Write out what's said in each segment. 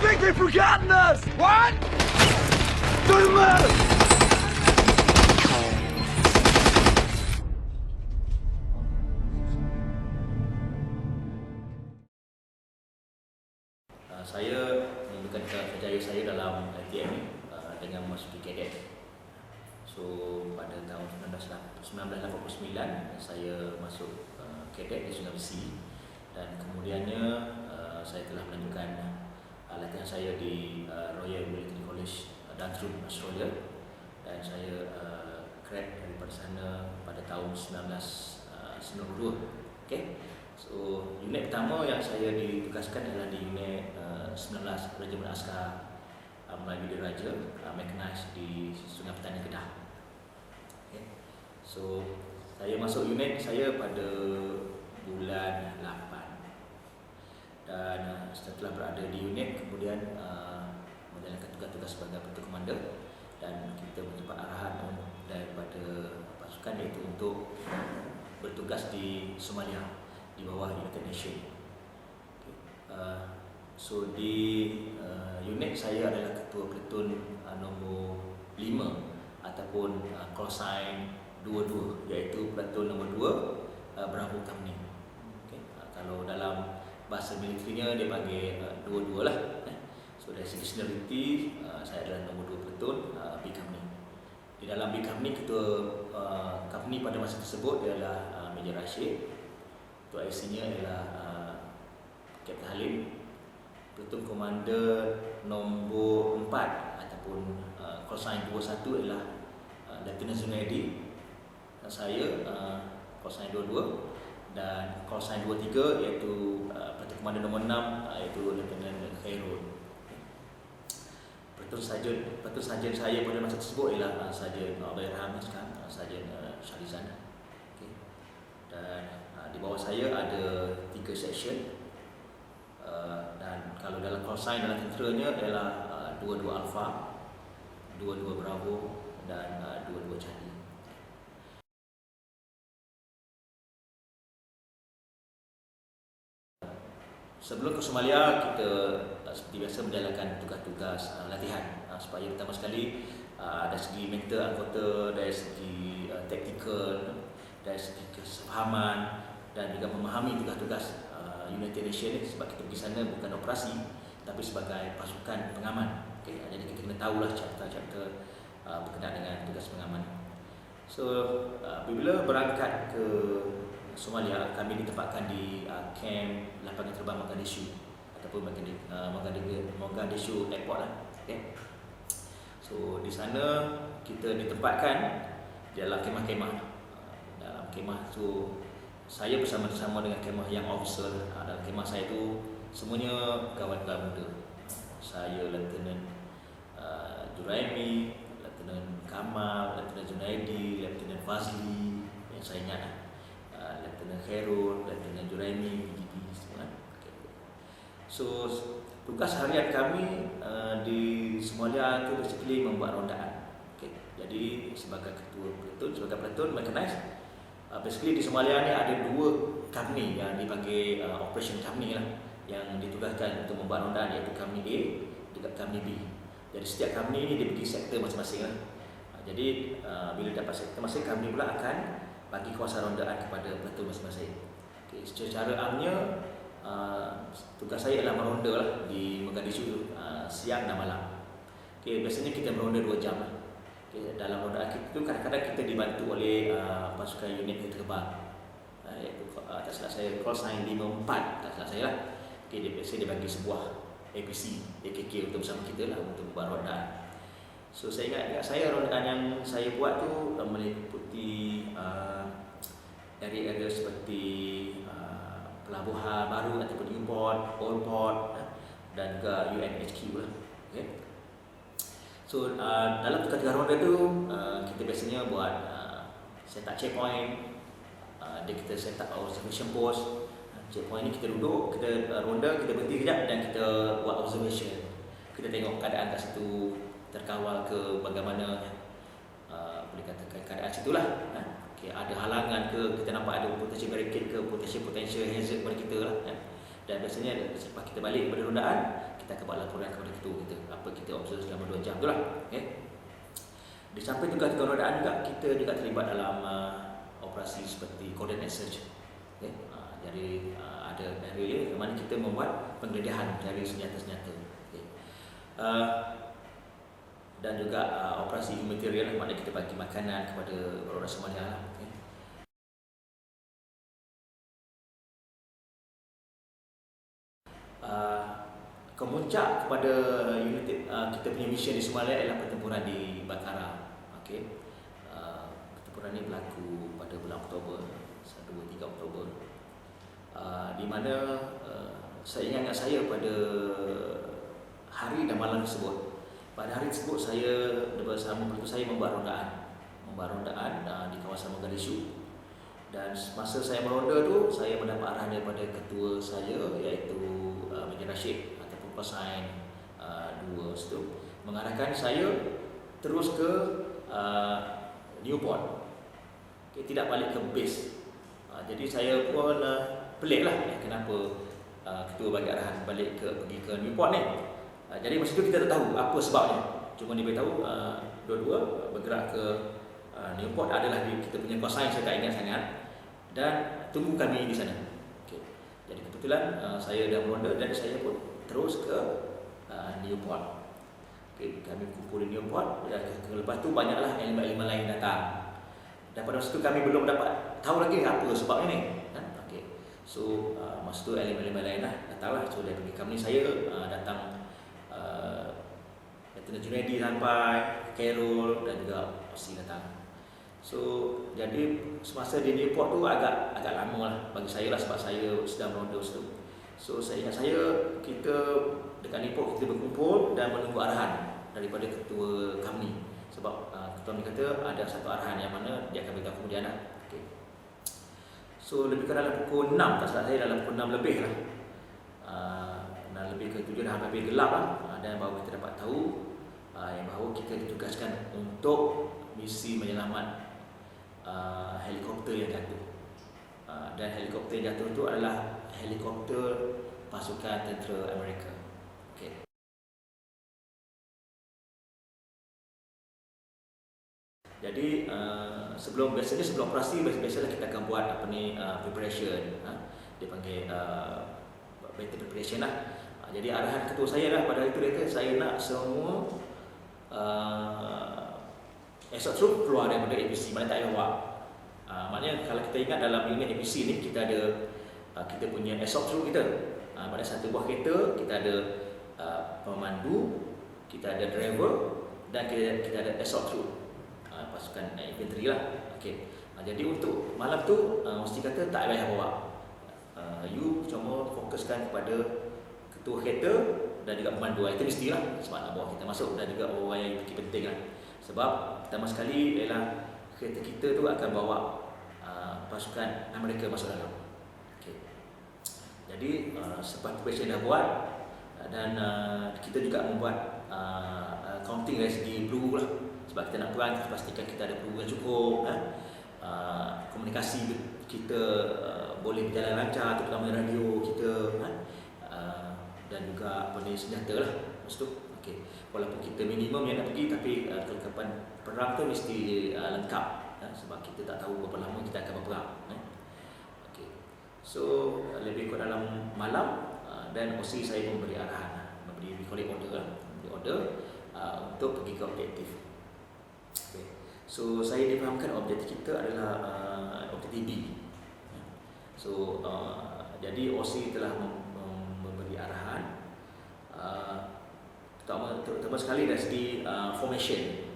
think they've forgotten us? What? Doesn't matter! Saya menunjukkan kerjaya saya dalam LTM ni dengan memasuki kadet. So pada tahun 1989 saya masuk kadet di Sulawesi dan kemudiannya saya telah melanjutkan latihan saya di Royal Military College Dantrum, Australia, dan saya grad daripada sana pada tahun 1992. Okay. So unit pertama yang saya ditugaskan adalah di unit 19 Regimen Askar Melayu Diraja, mechanized di Sungai Petani Kedah. Okay. So saya masuk unit saya pada bulan 8 dan setelah berada di unit kemudian menjalankan tugas-tugas sebagai Platoon Commander, dan kita mendapat arahan daripada pasukan iaitu untuk bertugas di Somalia di bawah United Nations. Okay. So di unit saya adalah ketua platoon nombor 5 ataupun call sign 22, iaitu platoon nombor 2 Bravo Company. Okay. Kalau dalam bahasa militernya dia panggil 22 lah. So dari segi seniority saya adalah nombor 2 platoon B Company. Di dalam B Company, ketua company pada masa tersebut dia adalah Major Rashid. Ketua IC-nya adalah Kapten Halim. Platoon Commander nombor 4 ataupun call sign 21 adalah Lieutenant Zunaidi. Dan saya call sign 22, dan call sign 23 iaitu Platoon Commander nombor 6 iaitu Lieutenant Khairul. Platoon Sarjan saya pada masa tersebut ialah Sarjan Abdul Rahman, sekarang Sarjan Shalizan. Okay. Dan di bawah saya ada 3 section, dan kalau dalam call sign dalam tenteranya ialah 22 Alpha, 22 Bravo dan 22 Charlie. Sebelum ke Somalia, kita seperti biasa menjalankan tugas-tugas latihan supaya pertama sekali dari segi mental anggota, dari segi taktikal, dari segi kesepahaman dan juga memahami tugas-tugas United Nations, sebab kita pergi sana bukan operasi tapi sebagai pasukan pengaman. Okay. Jadi kita kena tahulah chapter-chapter berkenaan dengan tugas pengaman. So bila berangkat ke Somalia, kami ditempatkan di kamp lapangan terbang Mogadishu ataupun Mogadishu Airport lah. Okay. So di sana kita ditempatkan di dalam kemah-kemah. Dalam kemah tu saya bersama-sama dengan kemah yang officer. Dalam kemah saya tu semuanya kawan-kawan muda. Saya Lieutenant Juraimi, Lieutenant Kamal, Lieutenant Junaidi, Lieutenant Fazli, yang saya ingat Lieutenant Khairul, Lieutenant Juraimi, BGP semua. Okay. So tugas harian kami di Somalia itu basically membuat rondaan. Okay. Jadi sebagai ketua platoon, sebagai platoon mechanized, basically di Somalia ni ada 2 company yang dipanggil operation company lah, yang ditugaskan untuk membuat rondaan, iaitu company A dengan company B. Jadi setiap company ni dia bagi sektor masing-masing lah. Jadi bila dapat sektor masing, company pula akan bagi kuasa rondaan kepada platoon masing-masing. Okay. Secara amnya tugas saya adalah meronda lah di Mogadishu siang dan malam. Okay. Biasanya kita meronda 2 jam lah. Okay. Dalam rondaan kita tu kadang-kadang kita dibantu oleh pasukan unit terbang, iaitu tak salah saya call sign 54, tak salah saya lah. Okay. Biasanya dia bagi sebuah APC, AKK untuk bersama kita lah untuk buat rondaan. So saya ingat saya rondaan yang saya buat tu meliputi dari area seperti Pelabuhan Baru ataupun Newport, Old Port dan juga UNHQ lah. Okay. So dalam tugas-tugas ronda tu kita biasanya buat set up checkpoint, kita set up observation post. Checkpoint ni kita duduk, kita ronda, kita berhenti kejap dan kita buat observation. Kita tengok keadaan kat situ terkawal ke bagaimana, boleh katakan keadaan situlah. Okay, ada halangan ke, kita nampak ada potential barricade ke, potential hazard pada kita lah. Dan biasanya selepas kita balik daripada rondaan, kita akan buat laporan kepada ketua kita apa kita observe selama 2 jam itulah. Di samping tugas kekeluargaan juga, kita juga terlibat dalam operasi seperti coordinate search. Jadi ada area di mana kita membuat penggeledahan dari senjata-senjata. Dan juga operasi material, maknanya kita bagi makanan kepada orang Somalia. Kemuncak kepada unit kita punya mission di Somalia ialah pertempuran di Bakara. Pertempuran ini berlaku pada bulan Oktober, 1, 2, 3 Oktober. Di mana saya ingat saya pada hari dan malam tersebut. Pada hari tersebut saya bersama peluru saya membuat rondaan di kawasan Mogadishu. Dan masa saya meronda tu, saya mendapat arahan daripada ketua saya, iaitu Major Rashid ataupun Kosain 2 itu, mengarahkan saya terus ke Newport. Tidak balik ke base. Jadi saya pun peliklah kenapa ketua bagi arahan pergi ke Newport ni. Jadi masa itu kita tak tahu apa sebabnya. Cuma dia beritahu dua-dua bergerak ke Newport, adalah kita punya Kosain, saya tak ingat sangat, dan tunggu kami di sana. Jadi kebetulan saya dah meronda dan saya pun terus ke Newport. Kami kumpul di Newport, dan lepas tu banyaklah elemen-elemen lain datang. Dan pada masa itu kami belum dapat tahu lagi apa sebabnya ni. So masa tu elemen-elemen lain datanglah. So dari kami, saya datang, Lieutenant Junaidi sampai, Carol dan juga Osi datang. So jadi semasa di Newport tu agak lama lah bagi saya lah, sebab saya sedang meronda tu. So saya ingat kita dekat Newport kita berkumpul dan menunggu arahan daripada ketua kami. Sebab ketua kami kata ada satu arahan yang mana dia akan beritahu kemudian lah. So lebih kurang dalam pukul 6, tak salah saya dalam pukul 6 lebih lah. Dan lebih ke 7 dah hampir gelap lah. Dan baru kita dapat tahu yang bahawa kita ditugaskan untuk misi menyelamat helikopter yang jatuh. Dan helikopter yang jatuh itu adalah helikopter pasukan tentera Amerika. Jadi sebelum operasi biasalah kita akan buat preparation, dia panggil battle preparation lah. Jadi arahan ketua saya lah pada hari itu, dia kata saya nak semua esok troop keluar daripada ABC, mana tak payah bawa. Maknanya kalau kita ingat dalam unit ABC ni kita ada kita punya esok troop kita. Pada satu buah kereta kita ada pemandu, kita ada driver dan kita ada esok troop, pasukan infanteri lah. Jadi untuk malam tu mesti kata tak payah bawa. You cuma fokuskan kepada ketua kereta dan juga pemandu. Itu mestilah, sebab nak bawa kita masuk, dan juga orang yang fikir penting lah. Sebab pertama sekali ialah kereta kita tu akan bawa pasukan Amerika masuk dalam. Jadi sebab preparation dah buat, dan kita juga membuat counting dari segi peluru lah. Sebab kita nak perang, kita pastikan kita ada peluru yang cukup, komunikasi kita boleh berjalan lancar, terutama radio kita, dan juga senjata lah. Lepas tu walaupun kita minimum yang nak pergi, tapi kelengkapan perang tu mesti lengkap, sebab kita tak tahu berapa lama kita akan berperang. So lebih kurang dalam malam, dan OC saya memberi arahan, memberi order untuk pergi ke objektif. So saya difahamkan objektif kita adalah objektif B. So jadi OC telah memberi arahan, terutama sekali dari segi formation.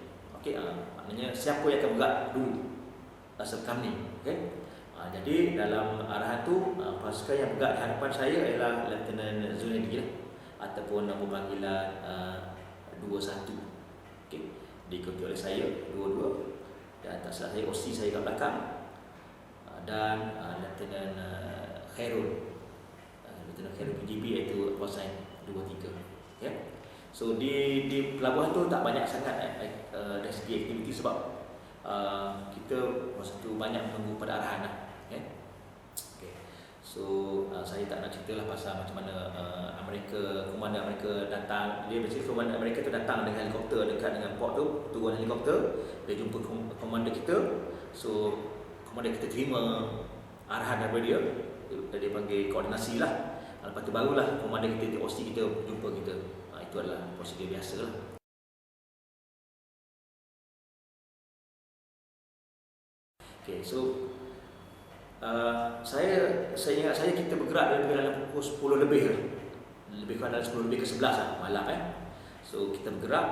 Maknanya siapa yang akan bergerak dulu sebelum ni. Jadi dalam arahan tu, pasukan yang bergerak di hadapan saya ialah Lieutenant Zunaidi lah, ataupun nama panggilan 21. Diikuti oleh saya 22, dan atas saya OC saya kat belakang, dan Lieutenant Khairul, Lieutenant Khairul PGB, iaitu Kosain 23. So di pelabuhan tu tak banyak sangat dari segi aktiviti, sebab kita masa tu banyak menunggu pada arahan lah. So saya tak nak ceritalah pasal macam mana komander Amerika datang. Dia basically komander Amerika tu datang dengan helikopter dekat dengan port tu, turun helikopter, dia jumpa komander kita. So komander kita terima arahan daripada dia panggil koordinasi lah. Lepas tu barulah komander kita, OC kita jumpa kita. Itu adalah prosedur biasa lah. Okay, so saya ingat kita bergerak dari dalam pukul 10 lebih lah. Lebih kurang dalam 10 lebih ke 11 lah malam So kita bergerak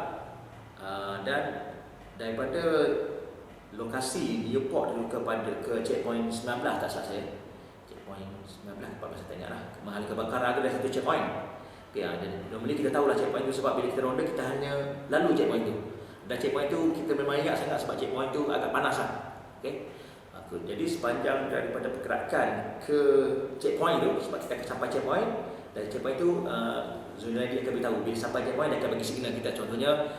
dan daripada lokasi airport dulu ke checkpoint 19 tak salah saya. Checkpoint 19 14 saya ingat lah. Mahal kebakaran ada satu checkpoint. Okay, dan normally kita tahulah checkpoint tu sebab bila kita ronda kita hanya lalu checkpoint tu. Dan checkpoint tu kita memang ingat sangat sebab checkpoint tu agak panas lah. Okay. Jadi sepanjang daripada pergerakan ke checkpoint tu, sebab kita akan sampai checkpoint, dan checkpoint tu Zunaidi akan beritahu bila sampai checkpoint dia akan bagi signal kita, contohnya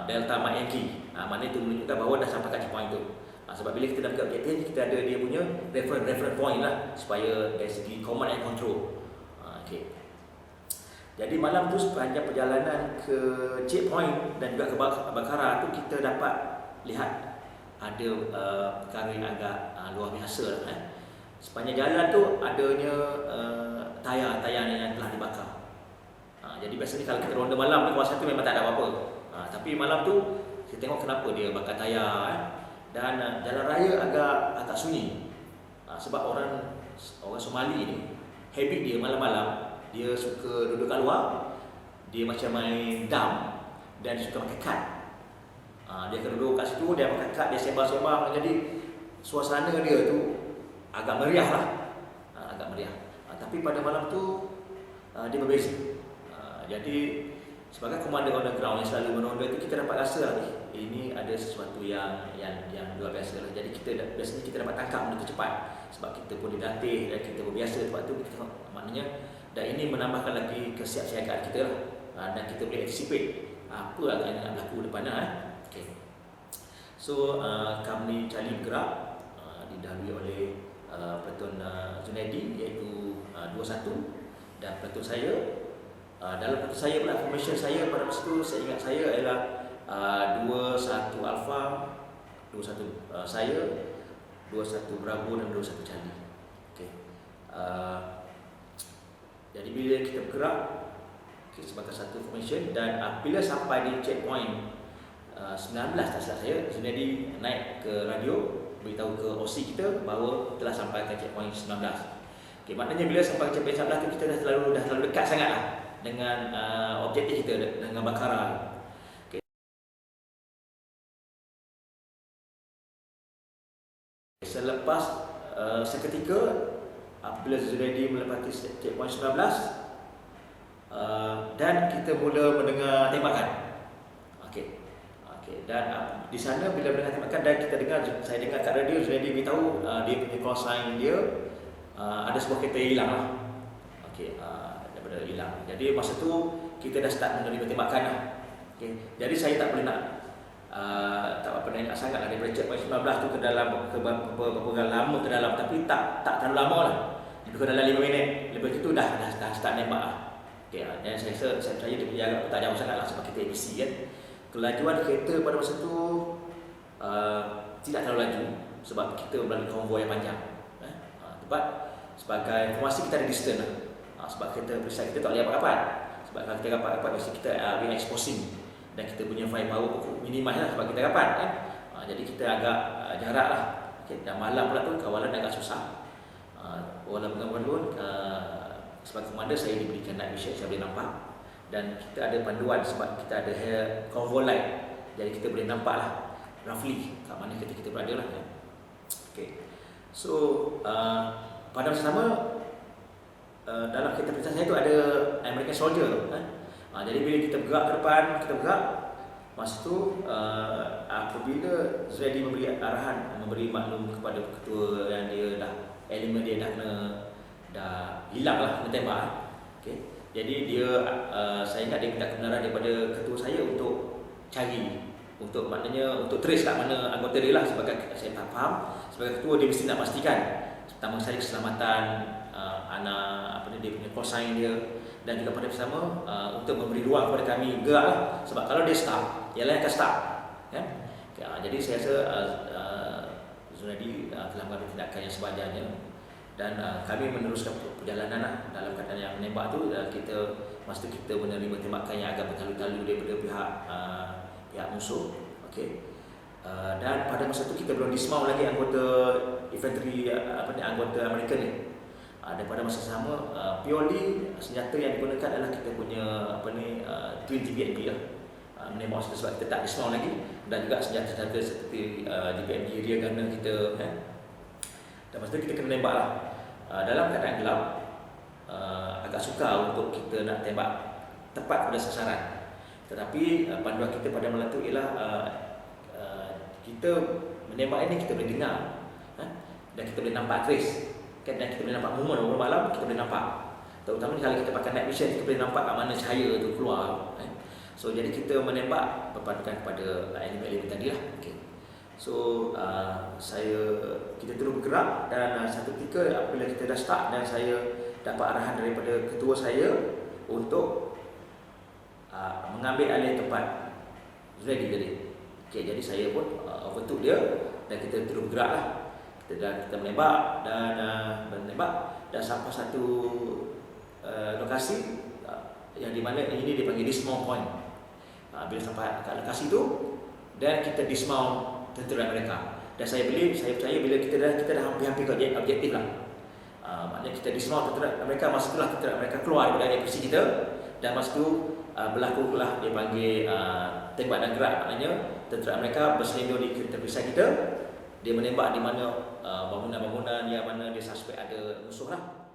Delta Mike Yankee. Mana itu menunjukkan bahawa dah sampai kat checkpoint tu. Sebab bila kita dah dekat objektif kita ada dia punya reference point lah, supaya dari segi command and control. Okay. Jadi malam tu sepanjang perjalanan ke checkpoint dan juga ke Bakara tu kita dapat lihat ada perkara yang agak luar biasa lah. Sepanjang jalan tu adanya tayar yang telah dibakar. Jadi biasanya kalau kita ronda malam di kawasan tu memang tak ada apa-apa. Tapi malam tu kita tengok kenapa dia bakar tayar dan jalan raya agak sunyi. Sebab orang Somali ni habit dia malam-malam dia suka duduk kat luar, dia macam main dam dan dia suka pakai kad. Dia akan duduk kat situ, dia pakai kad, dia sembang-sembang. Jadi suasana dia tu agak meriah lah. Agak meriah. Tapi pada malam tu dia berbeza. Jadi sebagai komander on the ground yang selalu menonda itu, kita dapat rasa lah, ini ada sesuatu yang luar biasa lah. Jadi biasanya kita dapat tangkap benda tu cepat. Sebab kita pun dilatih dan kita berbiasa tempat tu, kita tengok maknanya. Dan ini menambahkan lagi kesiapsiagaan kita lah. Dan kita boleh anticipate apa yang nak berlaku depan lah. Okay. So kami Charlie bergerak didahului oleh platoon Zunaidi iaitu 21, dan platoon saya dalam platoon saya pula formation saya pada masa itu saya ingat saya ialah 21 Alpha, 21 saya, 21 Bravo dan 21 Charlie. Okay. Jadi bila kita bergerak sebagai satu formation, dan bila sampai di checkpoint 19 tak salah saya, Zunaidi naik ke radio beritahu ke OC kita bahawa telah sampai ke checkpoint 19. Okay, maknanya bila sampai ke checkpoint 19 tu kita dah terlalu dekat sangat lah dengan objektif kita, dengan Bakara. Okay. Selepas seketika apabila Zunaidi melepasi checkpoint 19 dan kita mula mendengar tembakan. Dan di sana bila mendengar tembakan dan saya dengar kat radio Zunaidi beritahu dia punya call sign dia ada sebuah kereta hilang lah. Daripada hilang. Jadi masa tu kita dah start menerima tembakan lah. Jadi saya tak boleh nak sangat lah daripada checkpoint 19 tu ke dalam beberapa lama ke dalam, tapi tak terlalu lama lah. Lebih kurang dalam 5 minit. Lepas itu dah start nembak lah. Dan saya percaya dia punya jarak tak jauh sangat lah sebab kita ABC kan. Kelajuan kereta pada masa tu tidak terlalu laju sebab kita melalui konvoi yang panjang. Sebab sebagai formasi kita ada distance lah. Sebab kereta perisai kita tak boleh rapat-rapat. Sebab kalau kita rapat-rapat mesti kita exposing dan kita punya firepower minimize lah sebab kita rapat kan. Jadi kita agak jarak lah. Dan malam pula tu kawalan agak susah. Walaupun pun sebagai komander saya diberikan night vision, saya boleh nampak. Dan kita ada panduan sebab kita ada convoy light. Jadi kita boleh nampak lah roughly kat mana kita berada lah. Okay. So pada masa sama dalam kereta perisai saya tu ada American soldier. Jadi bila kita bergerak ke depan, kita bergerak. Masa tu apabila Zunaidi memberi arahan, memberi maklum kepada ketua yang dia elemen dia dah hilang lah kena tembak. Okay. Jadi dia saya ingat dia minta kebenaran daripada ketua saya untuk cari, untuk maknanya untuk trace kat mana anggota dia lah. Sebagai saya tak faham, sebagai ketua dia mesti nak pastikan pertama sekali keselamatan anak dia punya call sign dia, dan juga pada bersama untuk memberi ruang kepada kami gerak lah. Sebab kalau dia start, yang lain akan start kan. Jadi saya rasa Zunaidi telah mengambil tindakan yang sewajarnya, dan kami meneruskan perjalanan lah. Dalam keadaan yang menembak tu, masa kita menerima tembakan yang agak bertalu-talu daripada pihak musuh. Okey. Dan pada masa tu kita belum dismount lagi anggota infanteri anggota Amerika ni. Dan pada masa sama purely senjata yang digunakan adalah kita punya twin GPMG lah. Menembak sebab kita tak dismount lagi, dan juga senjata-senjata seperti GPMG rear gunner kita kan. Dan masa tu kita kena tembak lah. Dalam keadaan gelap, agak sukar untuk kita nak tembak tepat pada sasaran. Tetapi panduan kita pada malam tu ialah kita menembak ini kita boleh dengar dan kita boleh nampak trace kan, dan kita boleh nampak momen orang malam, kita boleh nampak. Terutama kalau kita pakai night vision, kita boleh nampak kat mana cahaya tu keluar. So jadi kita menembak berpandukan kepada elemen-elemen tadi lah. Okay. So kita terus bergerak, dan satu ketika apabila kita dah start dan saya dapat arahan daripada ketua saya untuk mengambil alih tempat Zunaidi tadi. Okay, jadi saya pun overtook dia dan kita terus bergerak lah. Kita menembak dan sampai satu lokasi yang di mana ini dipanggil dismount point. Bila sampai kat lokasi tu, dan kita dismount tentera mereka. Dan saya percaya bila kita dah hampir-hampir ke objektif lah. Maknanya kita dismount tentera mereka, masa itulah tentera mereka keluar daripada posisi kita, dan masa tu berlakulah dia panggil tembak dan gerak. Maknanya tentera mereka berselindung di tepisan kita, dia menembak di mana bangunan-bangunan yang mana dia suspek ada musuh lah.